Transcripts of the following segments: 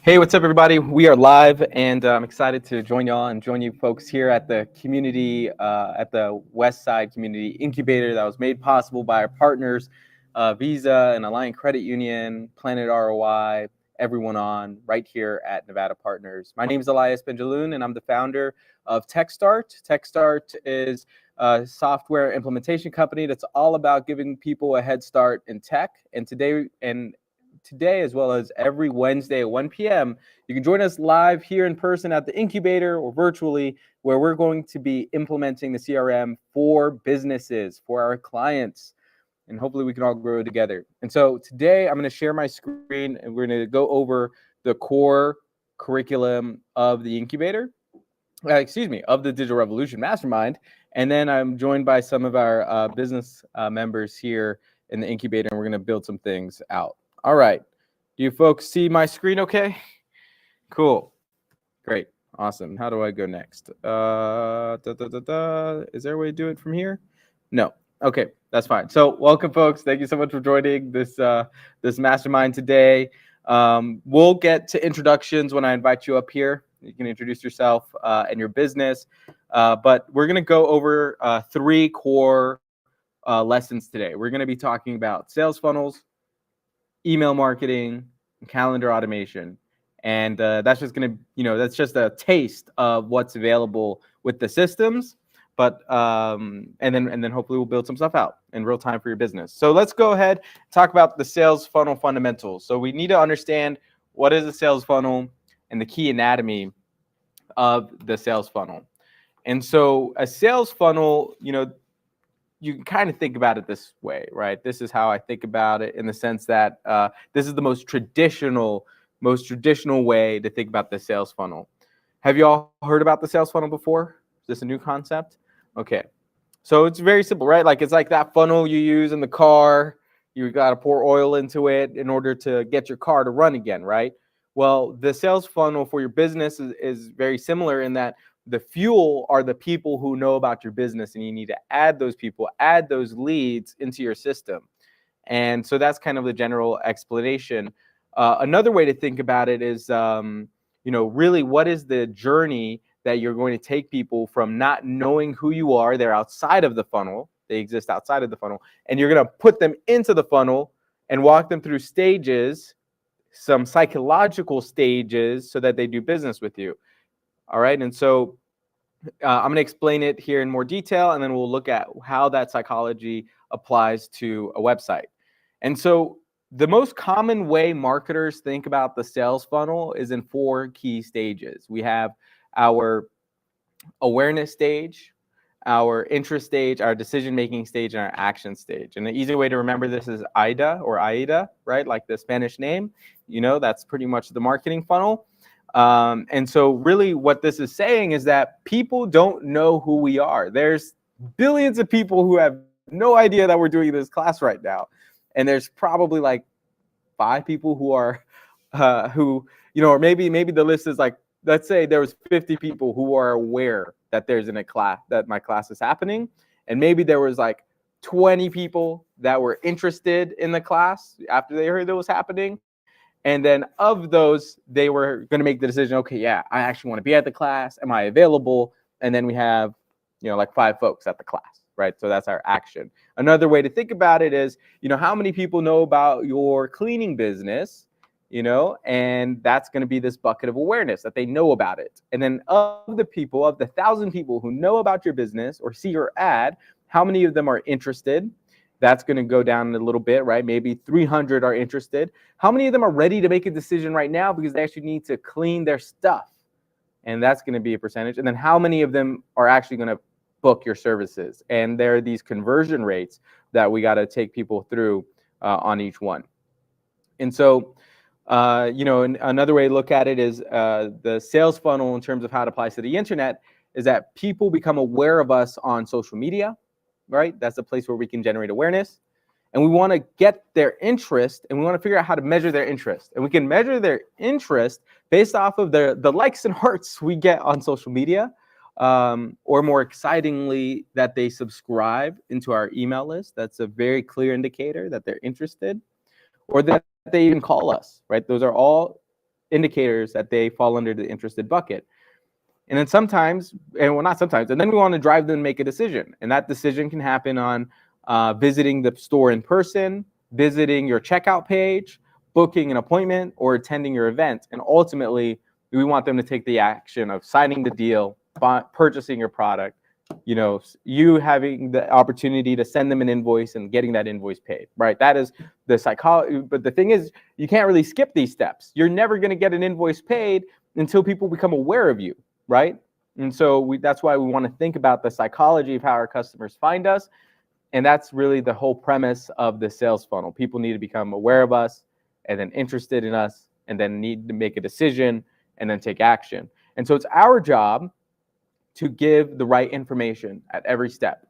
Hey, what's up, everybody? We are live, and I'm excited to join y'all and join you folks here at the at the Westside Community Incubator that was made possible by our partners, Visa and Alliant Credit Union, Planet ROI, everyone on right here at Nevada Partners. My name is Elias, and I'm the founder of TechStart. TechStart is a software implementation company that's all about giving people a head start in tech. And today, as well as every Wednesday at 1 p.m., you can join us live here in person at the incubator or virtually, where we're going to be implementing the CRM for businesses, for our clients, and hopefully we can all grow together. And so today I'm going to share my screen and we're going to go over the core curriculum of the incubator, of the Digital Revolution Mastermind. And then I'm joined by some of our business members here in the incubator, and we're going to build some things out. All right. Do you folks see my screen okay? Cool. Great. Awesome. How do I go next? Is there a way to do it from here? No. Okay, that's fine. So welcome, folks. Thank you so much for joining this mastermind today. We'll get to introductions when I invite you up here. You can introduce yourself and your business. But we're going to go over 3 core lessons today. We're going to be talking about sales funnels, email marketing, calendar automation. And that's just going to, that's just a taste of what's available with the systems. But and then hopefully we'll build some stuff out in real time for your business. So let's go ahead and talk about the sales funnel fundamentals. So we need to understand what is a sales funnel and the key anatomy of the sales funnel. And so a sales funnel, you can kind of think about it this way, right? This is how I think about it, in the sense that this is the most traditional way to think about the sales funnel. Have you all heard about the sales funnel before? Is this a new concept? Okay. So it's very simple, right? It's like that funnel you use in the car. You got to pour oil into it in order to get your car to run again, right? Well, the sales funnel for your business is very similar, in that the fuel are the people who know about your business, and you need to add those people, add those leads into your system. And so that's kind of the general explanation. Another way to think about it is, really, what is the journey that you're going to take people from not knowing who you are? They're outside of the funnel. They exist outside of the funnel. And you're going to put them into the funnel and walk them through stages, some psychological stages, so that they do business with you. All right. And so I'm going to explain it here in more detail, and then we'll look at how that psychology applies to a website. And so the most common way marketers think about the sales funnel is in 4 key stages. We have our awareness stage, our interest stage, our decision-making stage, and our action stage. And the easy way to remember this is AIDA or AIDA, right? Like the Spanish name, that's pretty much the marketing funnel. And so really what this is saying is that people don't know who we are. There's billions of people who have no idea that we're doing this class right now. And there's probably like 5 people who are, or maybe the list is like, let's say there was 50 people who are aware that there's that my class is happening. And maybe there was like 20 people that were interested in the class after they heard it was happening. And then of those, they were going to make the decision, okay, yeah, I actually want to be at the class. Am I available? And then we have, like 5 folks at the class, right? So that's our action. Another way to think about it is, how many people know about your cleaning business, and that's going to be this bucket of awareness that they know about it. And then of the 1,000 people who know about your business or see your ad, how many of them are interested? That's going to go down a little bit, right? Maybe 300 are interested. How many of them are ready to make a decision right now because they actually need to clean their stuff? And that's going to be a percentage. And then how many of them are actually going to book your services? And there are these conversion rates that we got to take people through on each one. And so, another way to look at it is the sales funnel in terms of how it applies to the internet is that people become aware of us on social media. Right? That's a place where we can generate awareness. And we want to get their interest, and we want to figure out how to measure their interest. And we can measure their interest based off of the likes and hearts we get on social media, or more excitingly, that they subscribe into our email list. That's a very clear indicator that they're interested, or that they even call us, right? Those are all indicators that they fall under the interested bucket. And then sometimes, and well, not sometimes, and then we want to drive them to make a decision. And that decision can happen on visiting the store in person, visiting your checkout page, booking an appointment, or attending your event. And ultimately, we want them to take the action of signing the deal, purchasing your product, you having the opportunity to send them an invoice and getting that invoice paid, right? That is the psychology. But the thing is, you can't really skip these steps. You're never going to get an invoice paid until people become aware of you, right? And so that's why we want to think about the psychology of how our customers find us. And that's really the whole premise of the sales funnel. People need to become aware of us and then interested in us and then need to make a decision and then take action. And so it's our job to give the right information at every step,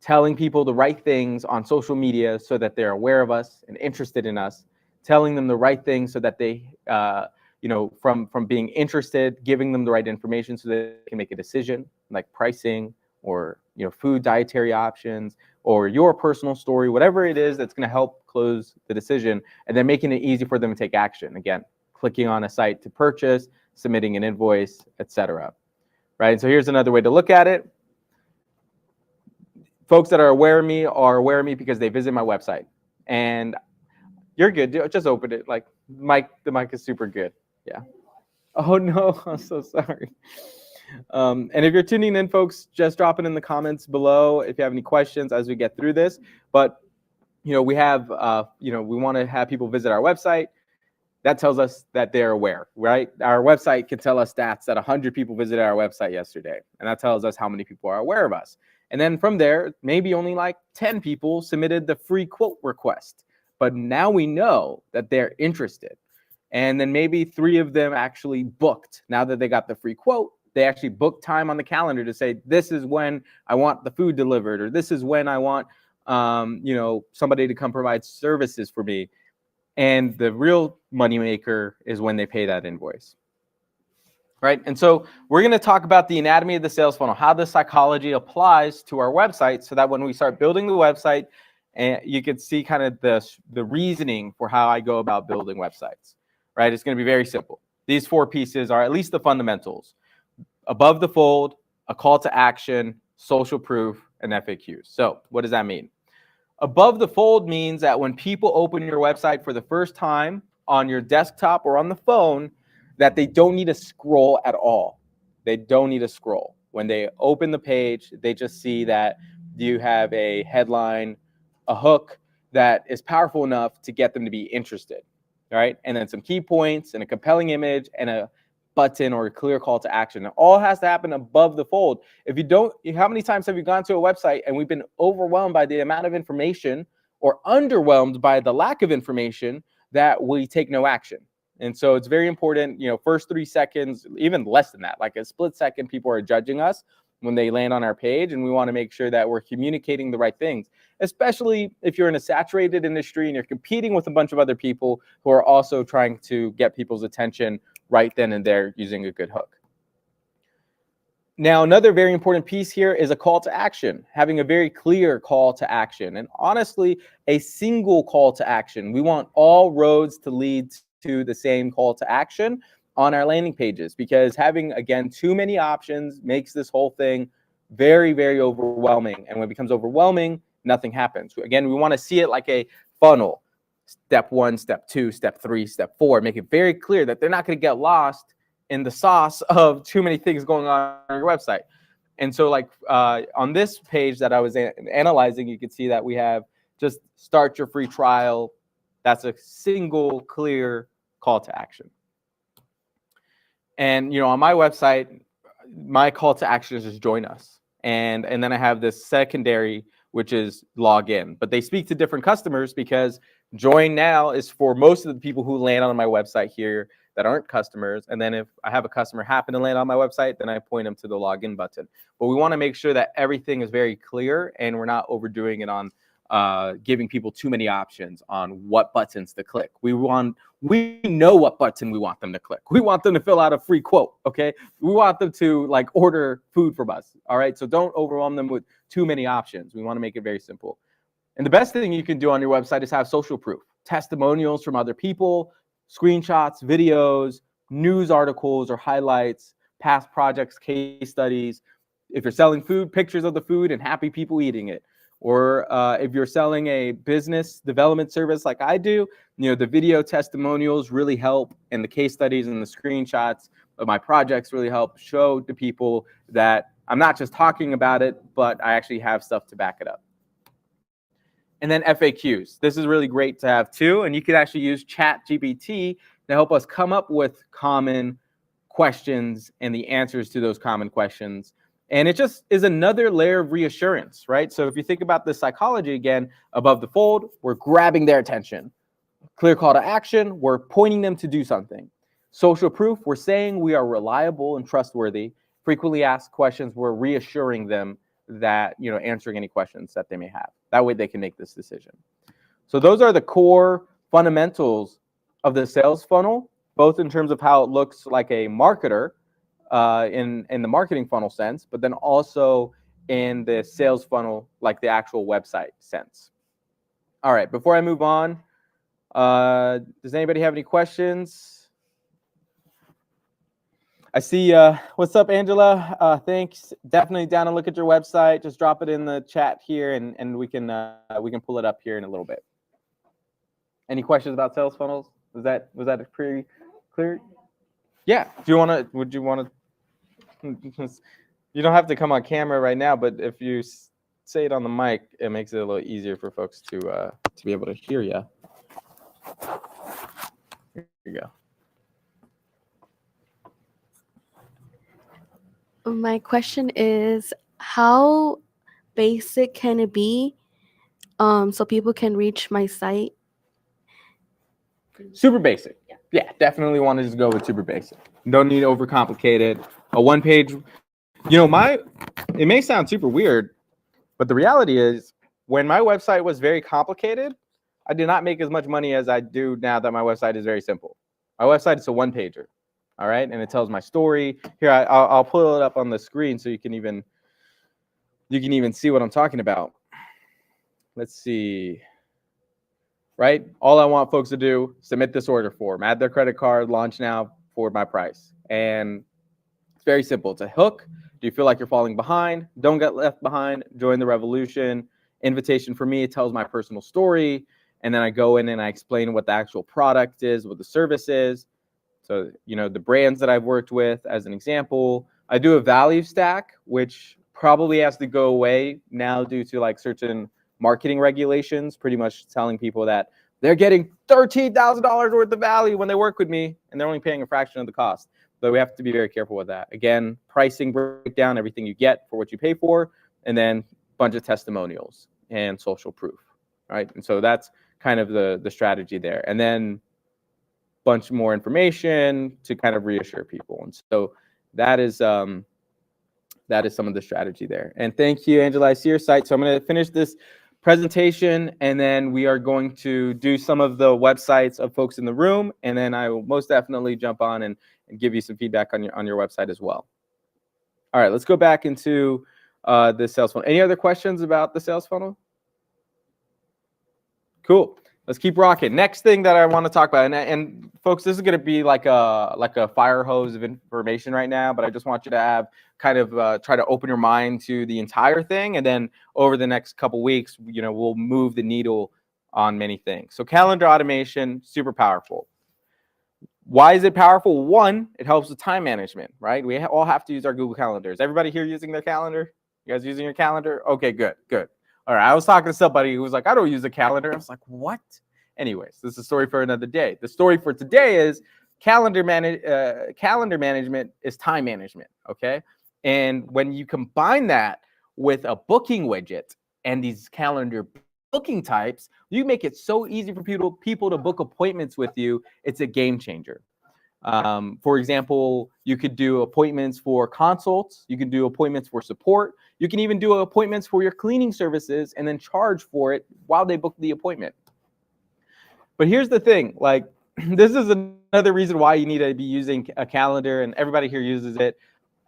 telling people the right things on social media so that they're aware of us and interested in us, telling them the right things so that they, from being interested, giving them the right information so that they can make a decision, like pricing or food dietary options or your personal story, whatever it is that's going to help close the decision, and then making it easy for them to take action. Again, clicking on a site to purchase, submitting an invoice, etc. Right? And so here's another way to look at it. Folks that are aware of me because they visit my website. And you're good. Just open it. Like the mic is super good. Yeah. Oh no, I'm so sorry. And if you're tuning in, folks, just drop it in the comments below if you have any questions as we get through this. But we have we want to have people visit our website. That tells us that they're aware, right? Our website can tell us stats that 100 people visited our website yesterday, and that tells us how many people are aware of us. And then from there, maybe only like 10 people submitted the free quote request, but now we know that they're interested. And then maybe 3 of them actually booked. Now that they got the free quote, they actually booked time on the calendar to say, this is when I want the food delivered, or this is when I want somebody to come provide services for me. And the real moneymaker is when they pay that invoice, right? And so we're going to talk about the anatomy of the sales funnel, how the psychology applies to our website, so that when we start building the website, and you can see kind of the reasoning for how I go about building websites, right? It's going to be very simple. These 4 pieces are at least the fundamentals: above the fold, a call to action, social proof, and FAQs. So what does that mean? Above the fold means that when people open your website for the first time on your desktop or on the phone, that they don't need to scroll at all. They don't need to scroll. When they open the page, they just see that you have a headline, a hook that is powerful enough to get them to be interested, right? And then some key points and a compelling image and a button or a clear call to action. It all has to happen above the fold. If you don't, how many times have you gone to a website and we've been overwhelmed by the amount of information or underwhelmed by the lack of information that we take no action? And so it's very important, first 3 seconds, even less than that, like a split second, people are judging us when they land on our page, and we want to make sure that we're communicating the right things, especially if you're in a saturated industry and you're competing with a bunch of other people who are also trying to get people's attention right then and there using a good hook. Now, another very important piece here is a call to action, having a very clear call to action, and honestly, a single call to action. We want all roads to lead to the same call to action on our landing pages, because having, again, too many options makes this whole thing very, very overwhelming. And when it becomes overwhelming, nothing happens. Again, we want to see it like a funnel. Step 1, step 2, step 3, step 4. Make it very clear that they're not going to get lost in the sauce of too many things going on your website. And so like on this page that I was analyzing, you can see that we have just start your free trial. That's a single clear call to action. And on my website, my call to action is just join us. And then I have this secondary, which is log in. But they speak to different customers, because join now is for most of the people who land on my website here that aren't customers. And then if I have a customer happen to land on my website, then I point them to the login button. But we want to make sure that everything is very clear and we're not overdoing it on giving people too many options on what buttons to click. We know what button we want them to click. We want them to fill out a free quote, okay? We want them to like order food from us, all right? So don't overwhelm them with too many options. We want to make it very simple. And the best thing you can do on your website is have social proof, testimonials from other people, screenshots, videos, news articles or highlights, past projects, case studies. If you're selling food, pictures of the food and happy people eating it. Or if you're selling a business development service like I do, the video testimonials really help, and the case studies and the screenshots of my projects really help show to people that I'm not just talking about it, but I actually have stuff to back it up. And then FAQs. This is really great to have too, and you can actually use ChatGPT to help us come up with common questions and the answers to those common questions. And it just is another layer of reassurance, right? So if you think about the psychology again, above the fold, we're grabbing their attention. Clear call to action, we're pointing them to do something. Social proof, we're saying we are reliable and trustworthy. Frequently asked questions, we're reassuring them that, answering any questions that they may have. That way they can make this decision. So those are the core fundamentals of the sales funnel, both in terms of how it looks like a marketer in the marketing funnel sense, but then also in the sales funnel, like the actual website sense. All right, before I move on, does anybody have any questions? I see, what's up, Angela? Thanks. Definitely down and look at your website. Just drop it in the chat here, and we can pull it up here in a little bit. Any questions about sales funnels? Was that pretty clear? Yeah. Would you want to? You don't have to come on camera right now, but if you say it on the mic, it makes it a little easier for folks to be able to hear you. Here you go. My question is, how basic can it be so people can reach my site? Super basic. Yeah, definitely want to just go with super basic. Don't need to overcomplicate it. A one page, it may sound super weird, but the reality is when my website was very complicated, I did not make as much money as I do now that my website is very simple. My website is a one pager. All right, and it tells my story. Here, I'll pull it up on the screen so you can even see what I'm talking about. Let's see. Right, all I want folks to do: submit this order form, add their credit card, launch now, forward my price, and it's very simple. It's a hook. Do you feel like you're falling behind? Don't get left behind. Join the revolution. Invitation for me. It tells my personal story, and then I go in and I explain what the actual product is, what the service is. So, the brands that I've worked with, as an example. I do a value stack, which probably has to go away now due to like certain marketing regulations, pretty much telling people that they're getting $13,000 worth of value when they work with me, and they're only paying a fraction of the cost. But we have to be very careful with that. Again, pricing breakdown, everything you get for what you pay for, and then a bunch of testimonials and social proof, right? And so that's kind of the strategy there. And then bunch more information to kind of reassure people. And so that is some of the strategy there. And thank you, Angela. I see your site. So I'm going to finish this presentation, and then we are going to do some of the websites of folks in the room, and then I will most definitely jump on and give you some feedback on your website as well. All right, let's go back into the sales funnel. Any other questions about the sales funnel? Cool. Let's keep rocking. Next thing that I want to talk about, and folks, this is going to be like a fire hose of information right now, but I just want you to have kind of try to open your mind to the entire thing, and then over the next couple weeks, we'll move the needle on many things. So calendar automation, super powerful. Why is it powerful? One, it helps with time management, right? We all have to use our Google calendars. Everybody here using their calendar? You guys using your calendar? Okay, good. All right, I was talking to somebody who was like, I don't use a calendar. I was like, what? Anyways, this is a story for another day. The story for today is calendar management is time management, okay? And when you combine that with a booking widget and these calendar booking types, you make it so easy for people to book appointments with you. It's a game changer. For example, you could do appointments for consults. You can do appointments for support. You can even do appointments for your cleaning services and then charge for it while they book the appointment. But here's the thing, like, this is another reason why you need to be using a calendar, and everybody here uses it.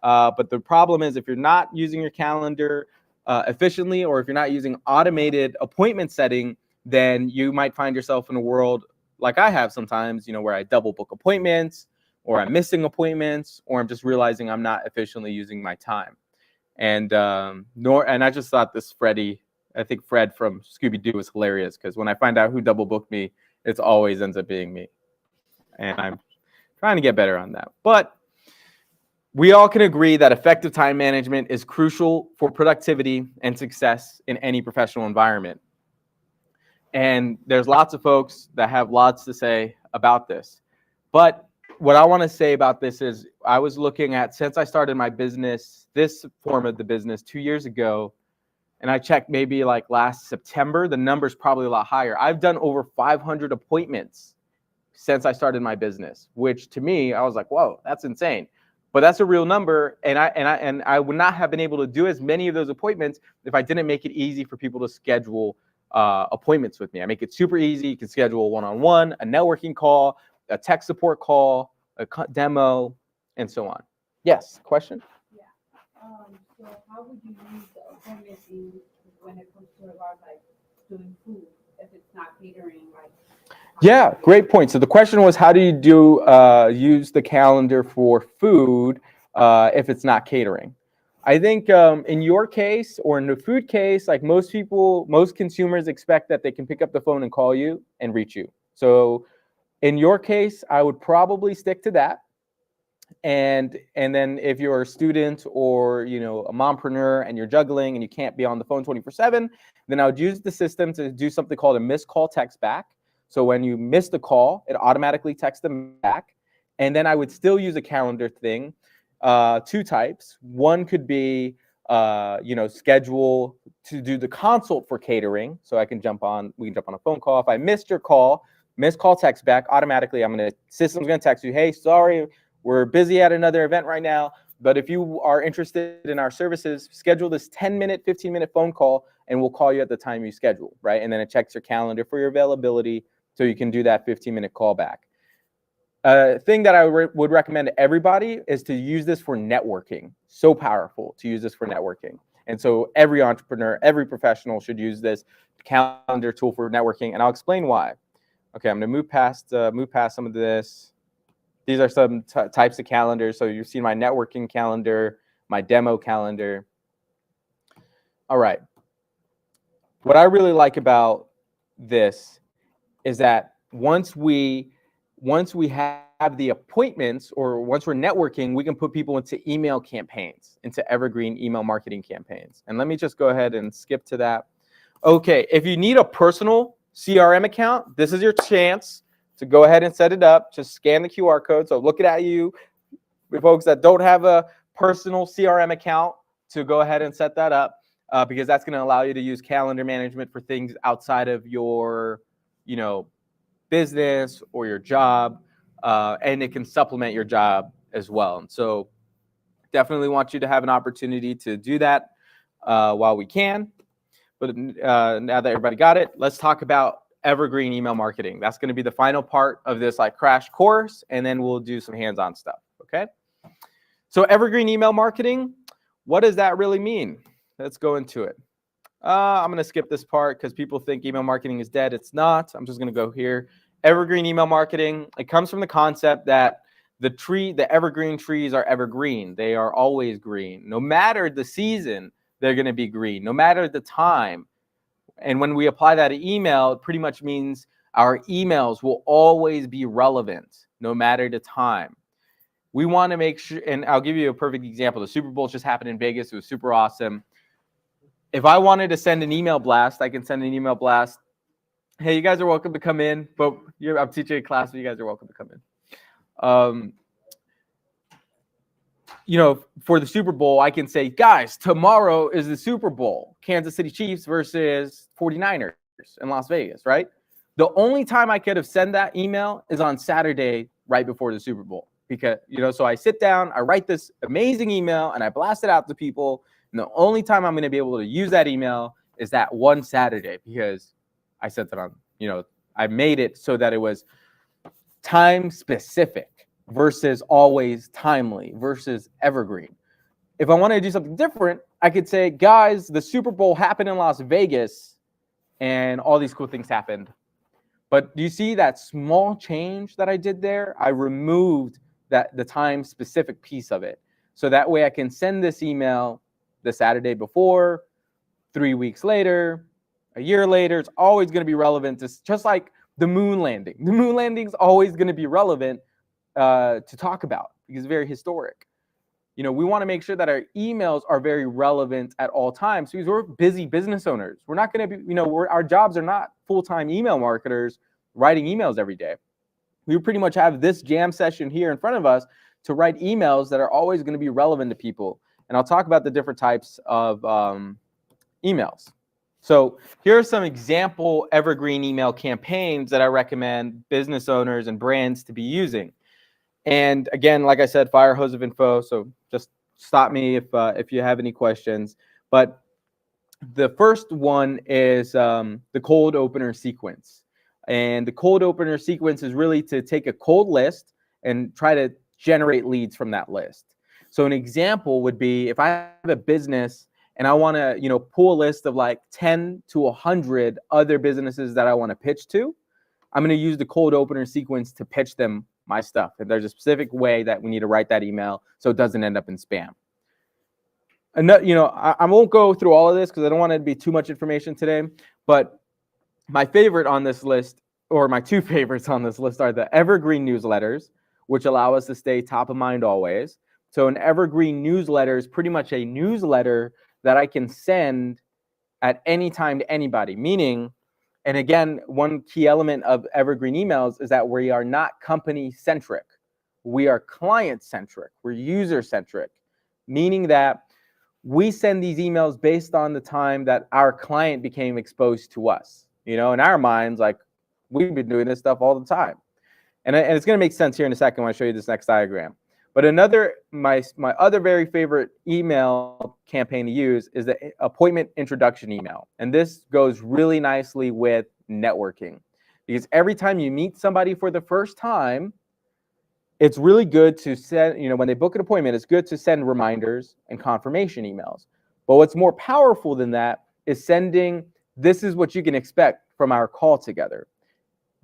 But the problem is if you're not using your calendar efficiently, or if you're not using automated appointment setting, then you might find yourself in a world like I have sometimes, where I double book appointments, or I'm missing appointments, or I'm just realizing I'm not efficiently using my time. And I just thought this I think Fred from Scooby-Doo was hilarious, because when I find out who double booked me, it always ends up being me. And I'm trying to get better on that. But we all can agree that effective time management is crucial for productivity and success in any professional environment. And there's lots of folks that have lots to say about this. But what I want to say about this is, I was looking at, since I started my business, this form of the business 2 years ago, and I checked maybe like last September, the number's probably a lot higher. I've done over 500 appointments since I started my business, which to me, I was like, whoa, that's insane. But that's a real number, and I would not have been able to do as many of those appointments if I didn't make it easy for people to schedule appointments with me. I make it super easy. You can schedule a one-on-one, a networking call, a tech support call, a demo, and so on. Yes, question? Yeah. So how would you use the appointments when it comes to about like doing food, if it's not catering, like? Yeah, great point. So the question was, how do you use the calendar for food if it's not catering? I think in your case, or in the food case, like most consumers expect that they can pick up the phone and call you and reach you. So in your case, I would probably stick to that. And then if you're a student or a mompreneur and you're juggling and you can't be on the phone 24/7, then I would use the system to do something called a missed call text back. So when you miss the call, it automatically texts them back. And then I would still use a calendar thing, 2 types. One could be, schedule to do the consult for catering. So we can jump on a phone call. If I missed your call, missed call text back, automatically system's gonna text you, hey, sorry, we're busy at another event right now, but if you are interested in our services, schedule this 10-minute, 15-minute phone call, and we'll call you at the time you schedule, right? And then it checks your calendar for your availability, so you can do that 15-minute call back. Thing that I would recommend to everybody is to use this for networking. So powerful to use this for networking. And so every entrepreneur, every professional should use this calendar tool for networking, and I'll explain why. Okay, I'm gonna move past some of this. These are some types of calendars. So you've seen my networking calendar, my demo calendar. All right. What I really like about this is that once we have the appointments, or once we're networking, we can put people into email campaigns, into evergreen email marketing campaigns. And let me just go ahead and skip to that. Okay, if you need a personal CRM account, this is your chance to go ahead and set it up. Just scan the QR code. So look at you, folks that don't have a personal CRM account, to go ahead and set that up, because that's going to allow you to use calendar management for things outside of your, business or your job, and it can supplement your job as well. And so definitely want you to have an opportunity to do that while we can. But now that everybody got it, let's talk about evergreen email marketing. That's going to be the final part of this crash course, and then we'll do some hands-on stuff. Okay. So evergreen email marketing, what does that really mean? Let's go into it. I'm going to skip this part because people think email marketing is dead. It's not. I'm just going to go here. Evergreen email marketing, it comes from the concept that the evergreen trees are evergreen. They are always green. No matter the season, they're going to be green. No matter the time. And when we apply that to email, it pretty much means our emails will always be relevant, no matter the time. We want to make sure, and I'll give you a perfect example. The Super Bowl just happened in Vegas. It was super awesome. If I wanted to send an email blast, I can send an email blast. Hey, you guys are welcome to come in, but I'm teaching a class, so you guys are welcome to come in. For the Super Bowl, I can say, guys, tomorrow is the Super Bowl, Kansas City Chiefs versus 49ers in Las Vegas, right? The only time I could have sent that email is on Saturday, right before the Super Bowl, because, so I sit down, I write this amazing email, and I blast it out to people. And the only time I'm going to be able to use that email is that one Saturday, because I sent it on, I made it so that it was time specific versus always timely versus evergreen. If I wanted to do something different, I could say, guys, the Super Bowl happened in Las Vegas and all these cool things happened. But do you see that small change that I did there? I removed the time specific piece of it. So that way I can send this email the Saturday before, 3 weeks later, a year later. It's always going to be relevant. It's just like the moon landing. The moon landing is always going to be relevant to talk about because it's very historic. You know, we want to make sure that our emails are very relevant at all times because we're busy business owners. We're not going to be, you know, our jobs are not full-time email marketers writing emails every day. We pretty much have this jam session here in front of us to write emails that are always going to be relevant to people. And I'll talk about the different types of emails. So here are some example evergreen email campaigns that I recommend business owners and brands to be using. And again, like I said, fire hose of info. So just stop me if you have any questions. But the first one is the cold opener sequence. And the cold opener sequence is really to take a cold list and try to generate leads from that list. So an example would be if I have a business and I want to, you know, pull a list of like 10 to 100 other businesses that I want to pitch to, I'm going to use the cold opener sequence to pitch them my stuff. And there's a specific way that we need to write that email so it doesn't end up in spam. And, you know, I won't go through all of this because I don't want it to be too much information today. But my favorite on this list, or my two favorites on this list, are the Evergreen newsletters, which allow us to stay top of mind always. So an Evergreen newsletter is pretty much a newsletter that I can send at any time to anybody, meaning, and again, one key element of Evergreen emails is that we are not company-centric. We are client-centric. We're user-centric, meaning that we send these emails based on the time that our client became exposed to us. You know, in our minds, like, we've been doing this stuff all the time. And it's going to make sense here in a second when I show you this next diagram. But my other very favorite email campaign to use is the appointment introduction email. And this goes really nicely with networking because every time you meet somebody for the first time, it's really good to send, you know, when they book an appointment, it's good to send reminders and confirmation emails. But what's more powerful than that is sending, this is what you can expect from our call together.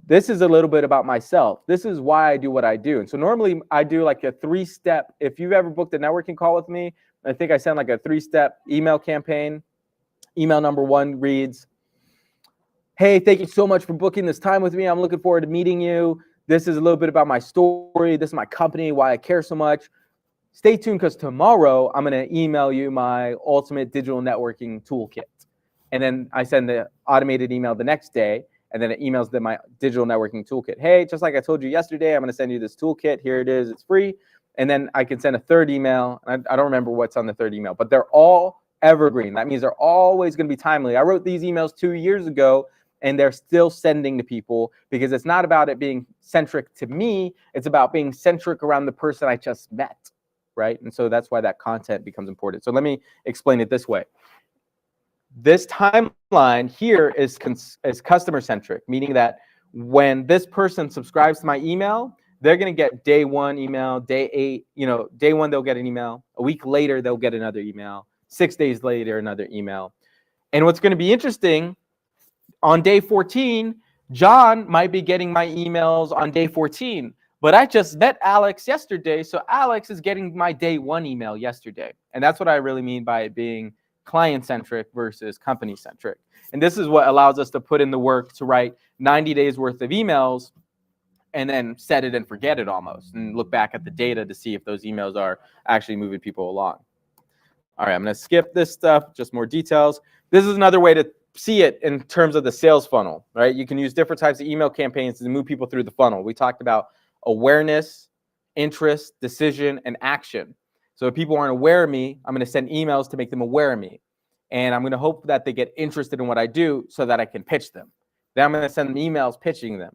This is a little bit about myself. This is why I do what I do. And so normally I do like a 3-step, if you've ever booked a networking call with me, I think I send like a 3-step email campaign. Email number 1 reads, hey, thank you so much for booking this time with me. I'm looking forward to meeting you. This is a little bit about my story. This is my company, why I care so much. Stay tuned because tomorrow I'm going to email you my ultimate digital networking toolkit. And then I send the automated email the next day. And then it emails them my digital networking toolkit. Hey, just like I told you yesterday, I'm going to send you this toolkit. Here it is. It's free. And then I can send a third email. I don't remember what's on the third email, but they're all evergreen. That means they're always going to be timely. I wrote these emails 2 years ago, and they're still sending to people because it's not about it being centric to me. It's about being centric around the person I just met, right? And so that's why that content becomes important. So let me explain it this way. This timeline here is customer-centric, meaning that when this person subscribes to my email, they're going to get day 1 email, day 8, you know, day 1 they'll get an email. A week later, they'll get another email. 6 days later, another email. And what's going to be interesting, on day 14, John might be getting my emails on day 14. But I just met Alex yesterday, so Alex is getting my day 1 email yesterday. And that's what I really mean by it being client-centric versus company-centric. And this is what allows us to put in the work to write 90 days worth of emails and then set it and forget it almost and look back at the data to see if those emails are actually moving people along. All right, I'm going to skip this stuff, just more details. This is another way to see it in terms of the sales funnel, right? You can use different types of email campaigns to move people through the funnel. We talked about awareness, interest, decision, and action. So if people aren't aware of me, I'm going to send emails to make them aware of me. And I'm going to hope that they get interested in what I do so that I can pitch them. Then I'm going to send them emails pitching them.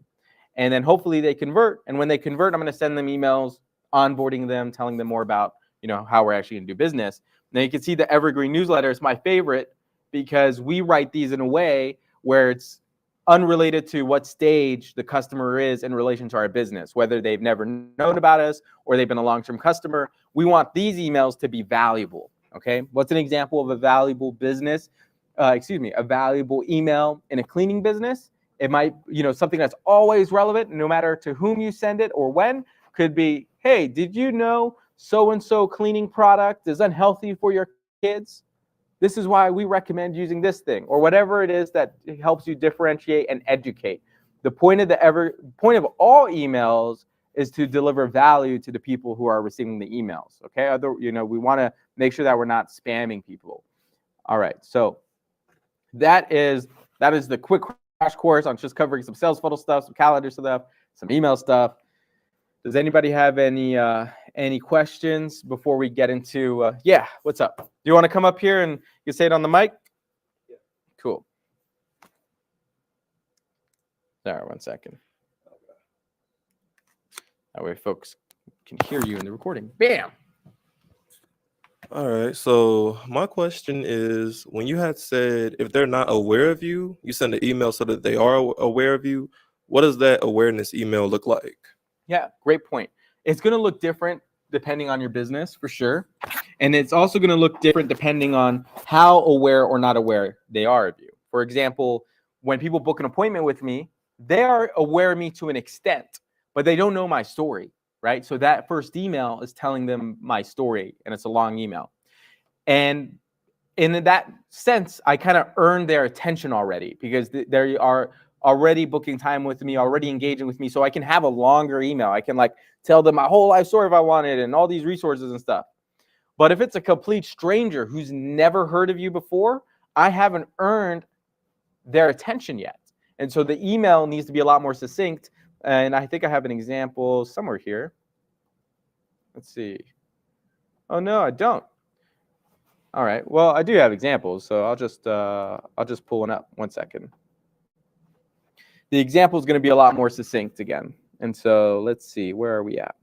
And then hopefully they convert. And when they convert, I'm going to send them emails onboarding them, telling them more about, you know, how we're actually going to do business. Now you can see the Evergreen newsletter is my favorite because we write these in a way where it's unrelated to what stage the customer is in relation to our business, whether they've never known about us or they've been a long-term customer. We want these emails to be valuable, okay? What's an example of a valuable business? A valuable email in a cleaning business? It might, you know, something that's always relevant, no matter to whom you send it or when. could be, hey, did you know so-and-so cleaning product is unhealthy for your kids? This is why we recommend using this thing, or whatever it is that helps you differentiate and educate. The point of all emails is to deliver value to the people who are receiving the emails. Okay, we want to make sure that we're not spamming people. All right, so that is the quick crash course on just covering some sales funnel stuff, some calendar stuff, some email stuff. Does anybody have any questions before we get into? Yeah, what's up? Do you want to come up here and you say it on the mic? Yeah. Cool. All right, 1 second. That way folks can hear you in the recording. Bam! All right, so my question is, when you had said if they're not aware of you, you send an email so that they are aware of you. What does that awareness email look like? Yeah, great point. It's going to look different depending on your business, for sure. And it's also going to look different depending on how aware or not aware they are of you. For example, when people book an appointment with me, they are aware of me to an extent, but they don't know my story, right? So that first email is telling them my story, and it's a long email. And in that sense, I kind of earned their attention already, because they are already booking time with me, already engaging with me. So I can have a longer email. I can like tell them my whole life story if I wanted and all these resources and stuff. But if it's a complete stranger who's never heard of you before, I haven't earned their attention yet. And so the email needs to be a lot more succinct. And I think I have an example somewhere here. Let's see. Oh, no, I don't. All right. Well, I do have examples, so I'll just pull one up. 1 second. The example is going to be a lot more succinct again. And so let's see, where are we at?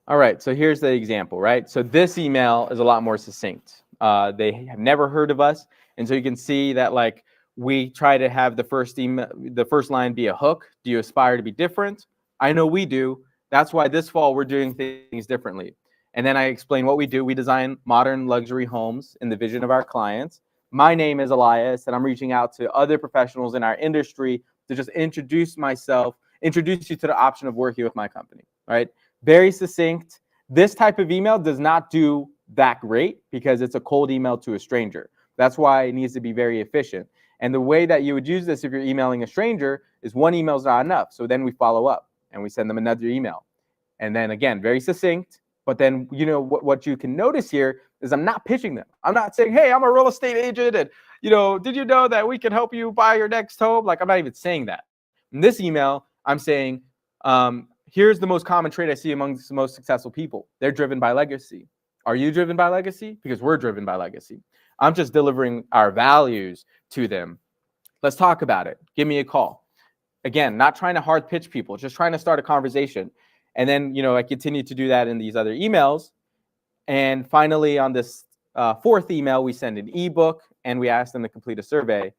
All right, so here's the example, right? So this email is a lot more succinct. They have never heard of us. And so you can see that like we try to have the first line be a hook. Do you aspire to be different? I know we do. That's why this fall we're doing things differently. And then I explain what we do. We design modern luxury homes in the vision of our clients. My name is Elias, and I'm reaching out to other professionals in our industry to just introduce you to the option of working with my company, right? Very succinct. This type of email does not do that great because it's a cold email to a stranger. That's why it needs to be very efficient. And the way that you would use this if you're emailing a stranger is one email is not enough. So then we follow up and we send them another email. And then again, very succinct. But then, you know, what you can notice here is I'm not pitching them. I'm not saying, hey, I'm a real estate agent. And, you know, did you know that we can help you buy your next home? Like, I'm not even saying that. In this email, I'm saying, here's the most common trait I see among the most successful people. They're driven by legacy. Are you driven by legacy? Because we're driven by legacy. I'm just delivering our values to them. Let's talk about it. Give me a call. Again, not trying to hard pitch people, just trying to start a conversation. And then, you know, I continue to do that in these other emails. And finally, on this fourth email, we send an ebook and we ask them to complete a survey.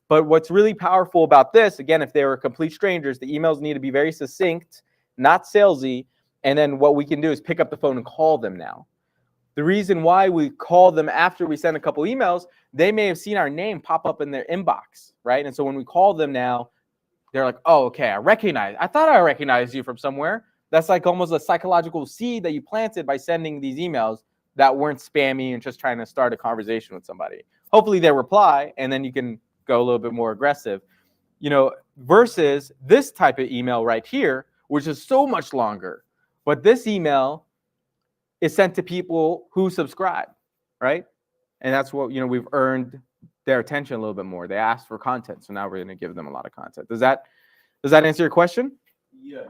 But what's really powerful about this, again, if they were complete strangers, the emails need to be very succinct, not salesy. And then what we can do is pick up the phone and call them now. The reason why we call them after we send a couple emails, they may have seen our name pop up in their inbox, right? And so when we call them now, they're like, oh, okay, I thought I recognized you from somewhere. That's like almost a psychological seed that you planted by sending these emails that weren't spammy and just trying to start a conversation with somebody. Hopefully they reply, and then you can go a little bit more aggressive, you know, versus this type of email right here, which is so much longer. But this email is sent to people who subscribe, right? And that's what, you know, we've earned their attention a little bit more. They asked for content, so now we're going to give them a lot of content. Does that answer your question? Yes.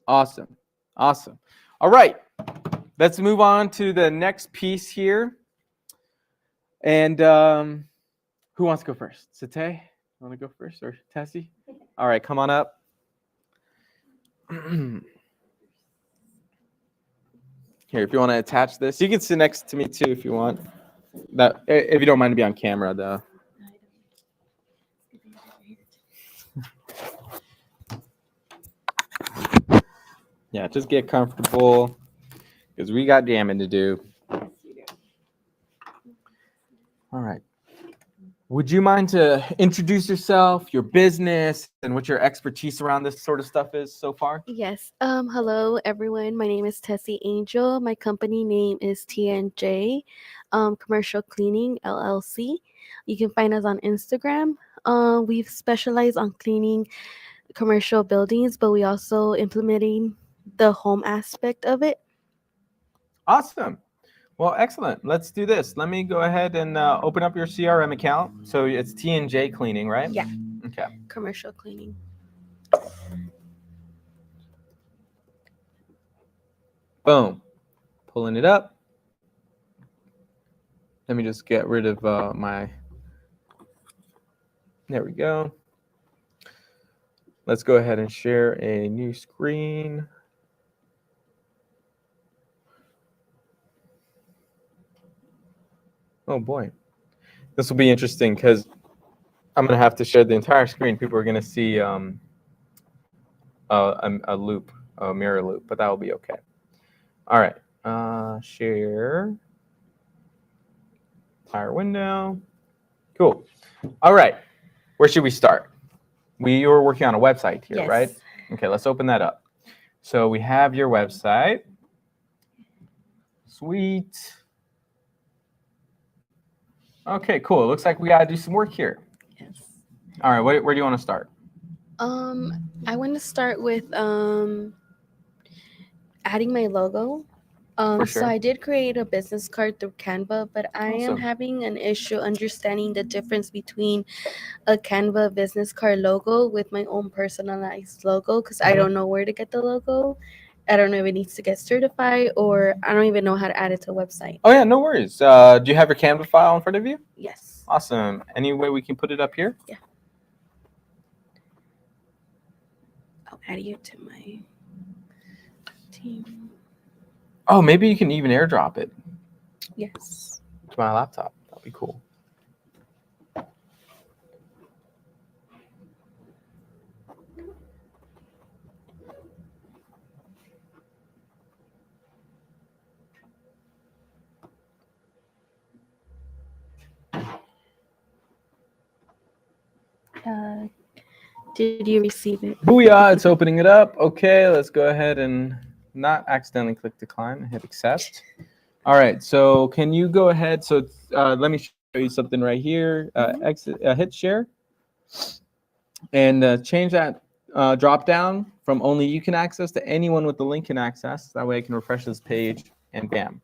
Awesome. All right, let's move on to the next piece here. And who wants to go first? Sate, want to go first, or Tessy? All right, come on up. Here, if you want to attach this, you can sit next to me too if you want. That, if you don't mind to be on camera, though. Yeah, just get comfortable because we got jamming to do. All right. Would you mind to introduce yourself, your business, and what your expertise around this sort of stuff is so far? Yes. Hello, everyone. My name is Tessy Angel. My company name is T&J Commercial Cleaning LLC. You can find us on Instagram. We've specialized on cleaning commercial buildings, but we also implementing the home aspect of it. Awesome. Well, excellent. Let's do this. Let me go ahead and open up your CRM account. So it's T&J Cleaning, right? Yeah. Okay. Commercial cleaning. Boom. Pulling it up. Let me just get rid of my... There we go. Let's go ahead and share a new screen. Oh boy. This will be interesting because I'm going to have to share the entire screen. People are going to see a loop, a mirror loop, but that will be okay. All right. Share. Entire window. Cool. All right. Where should we start? We were working on a website here, Yes. right? Okay, let's open that up. So we have your website. Sweet. Okay, cool. It looks like we got to do some work here. Yes. All right, where do you want to start? I want to start with adding my logo. For sure. So I did create a business card through Canva, but I am Awesome. having an issue understanding the difference between a Canva business card logo with my own personalized logo because I don't know where to get the logo. I don't know if it needs to get certified or I don't even know how to add it to a website. Oh, yeah, no worries. Do you have your Canva file in front of you? Yes. Awesome. Any way we can put it up here? Yeah. I'll add you to my team. Oh, maybe you can even airdrop it Yes. to my laptop. That'd be cool. Did you receive it? Booyah, it's opening it up. Okay, let's go ahead and not accidentally click decline and hit accept. All right, so can you go ahead? So let me show you something right here. Hit share and change that drop down from only you can access to anyone with the link can access. That way I can refresh this page and bam.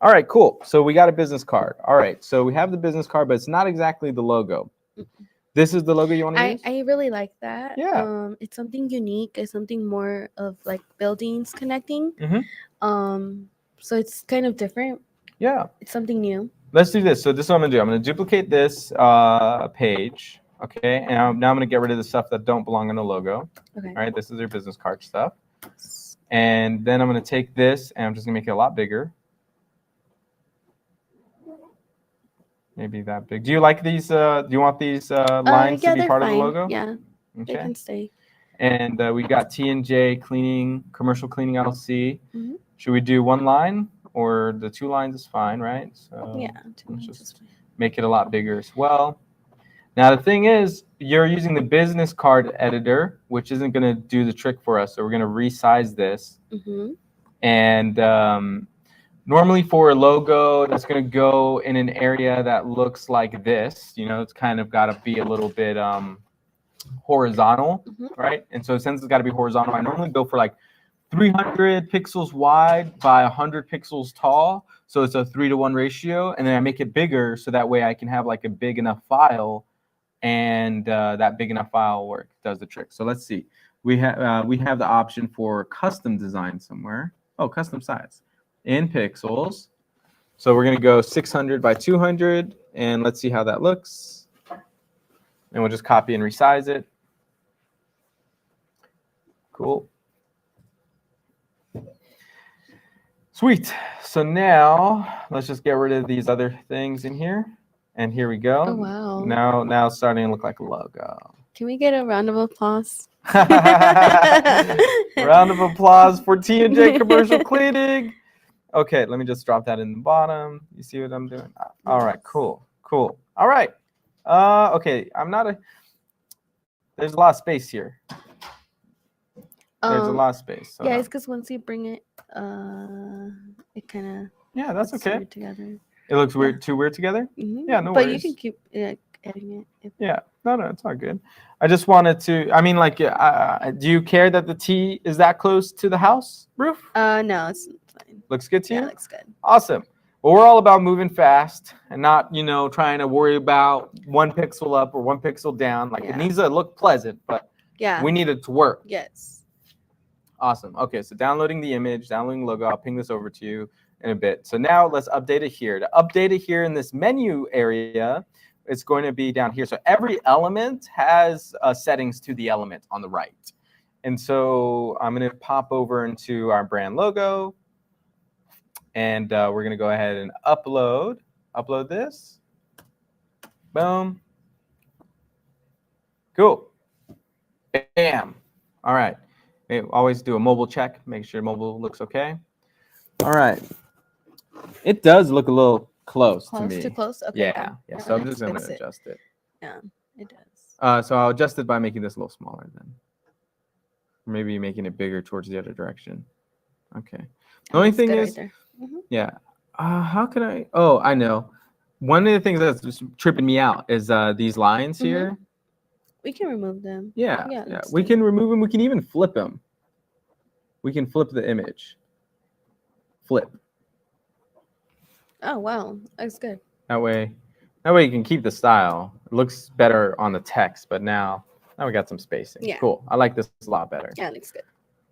All right, cool. So we got a business card. All right, so we have the business card, but it's not exactly the logo. This is the logo you want to use? I really like that. Yeah. It's something unique. It's something more of like buildings connecting. So it's kind of different. Yeah. It's something new. Let's do this. So this is what I'm going to do. I'm going to duplicate this page. Okay. And now I'm going to get rid of the stuff that don't belong in the logo. Okay. All right. This is your business card stuff. And then I'm going to take this and I'm just going to make it a lot bigger. Maybe that big. Do you like these? Do you want these lines to be part of the logo? Yeah, Okay. they can stay. And we got T&J Cleaning, Commercial Cleaning LLC. Should we do one line or the two lines is fine, right? So Yeah. let's just make it a lot bigger as well. Now, the thing is, you're using the business card editor, which isn't going to do the trick for us. So we're going to resize this. And normally for a logo that's going to go in an area that looks like this, you know, it's kind of got to be a little bit horizontal, right? And so since it's got to be horizontal, I normally go for like 300 pixels wide by 100 pixels tall. So it's a 3-to-1 ratio. And then I make it bigger so that way I can have like a big enough file and that big enough file work does the trick. So let's see. We have the option for custom design somewhere. Oh, custom size. In pixels. So we're going to go 600 by 200 and let's see how that looks. And we'll just copy and resize it. Cool. Sweet. So now let's just get rid of these other things in here. And here we go. Oh, wow. Now it's starting to look like a logo. Can we get a round of applause? Round of applause for T&J Commercial Cleaning. Okay, let me just drop that in the bottom. You see what I'm doing? All right, cool. All right. Okay. There's a lot of space here. There's a lot of space. So Yeah, it's because once you bring it, it kind of yeah, that's okay. together. It looks weird, too weird together. Yeah, no but worries. you can keep editing it. Yeah, no, it's all good. I just wanted to. I mean, like, do you care that the T is that close to the house roof? No, it's fine. Looks good to you. Yeah, looks good. Awesome. Well, we're all about moving fast and not, trying to worry about 1 pixel up or 1 pixel down. Like, it needs to look pleasant, but we need it to work. Yes. Awesome. Okay, so downloading the image, downloading logo. I'll ping this over to you in a bit. So now let's update it here. To update it here in this menu area, it's going to be down here. So every element has settings to the element on the right. And so I'm going to pop over into our brand logo. And we're going to go ahead and upload this. Boom. Cool. Bam. All right. Always do a mobile check. Make sure mobile looks okay. All right. It does look a little close to me. Too close? Okay. Yeah. Yeah. So I'm just going to adjust it. Yeah, it does. So I'll adjust it by making this a little smaller then. Or maybe making it bigger towards the other direction. Okay. The only thing is, yeah. How can I? Oh, I know. One of the things that's just tripping me out is these lines here. We can remove them. Yeah. We can remove them. We can even flip them. We can flip the image. Flip. Oh, wow. That's good. That way you can keep the style. It looks better on the text, but now we got some spacing. Yeah. Cool. I like this a lot better. Yeah, it looks good.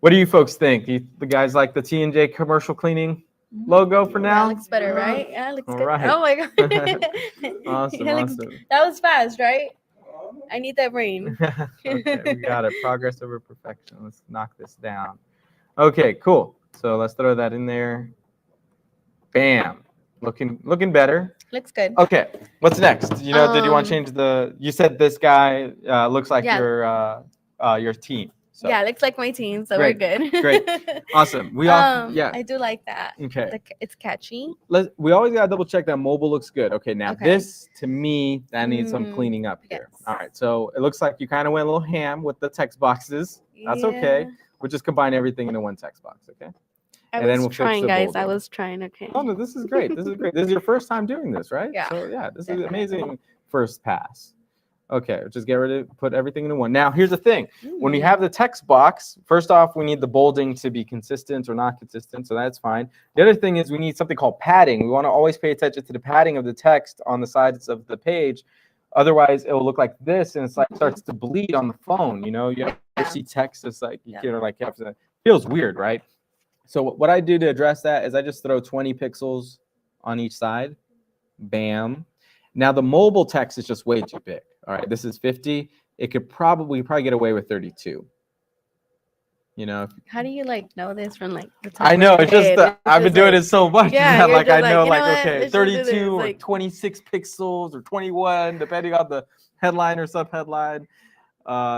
What do you folks think? The guys like the T&J commercial cleaning logo for now? That looks better, right? Yeah, it looks All good. right. Oh my god. Awesome. That was fast, right? I need that brain. Okay, we got it. Progress over perfection. Let's knock this down. Okay, cool. So let's throw that in there. Bam. Looking better. Looks good. Okay. What's next? Did you want to change you said this guy looks like your team. So. Yeah, looks like my team, so Great. we're good. Great. Awesome. I do like that. Okay. It's catchy. We always gotta double check that mobile looks good. Okay, now this to me that needs some cleaning up here. Yes. All right, so it looks like you kind of went a little ham with the text boxes. That's okay. We'll just combine everything into one text box. Okay. We'll trying, guys. I was trying. Okay. Oh no, this is great. This is great. This is your first time doing this, right? Yeah. So yeah, this is amazing first pass. Okay, just get ready to put everything into one. Now, here's the thing. When we have the text box, first off, we need the bolding to be consistent or not consistent, so that's fine. The other thing is we need something called padding. We want to always pay attention to the padding of the text on the sides of the page. Otherwise, it will look like this, and it's like starts to bleed on the phone. You see text that's like, it feels weird, right? So what I do to address that is I just throw 20 pixels on each side. Bam. Now, the mobile text is just way too big. All right, this is 50. It could probably get away with 32. How do you know this from the top I know of your it's head? just I've been doing it so much. Yeah, that, I know okay, 32 or 26 pixels or 21, depending on the headline or subheadline.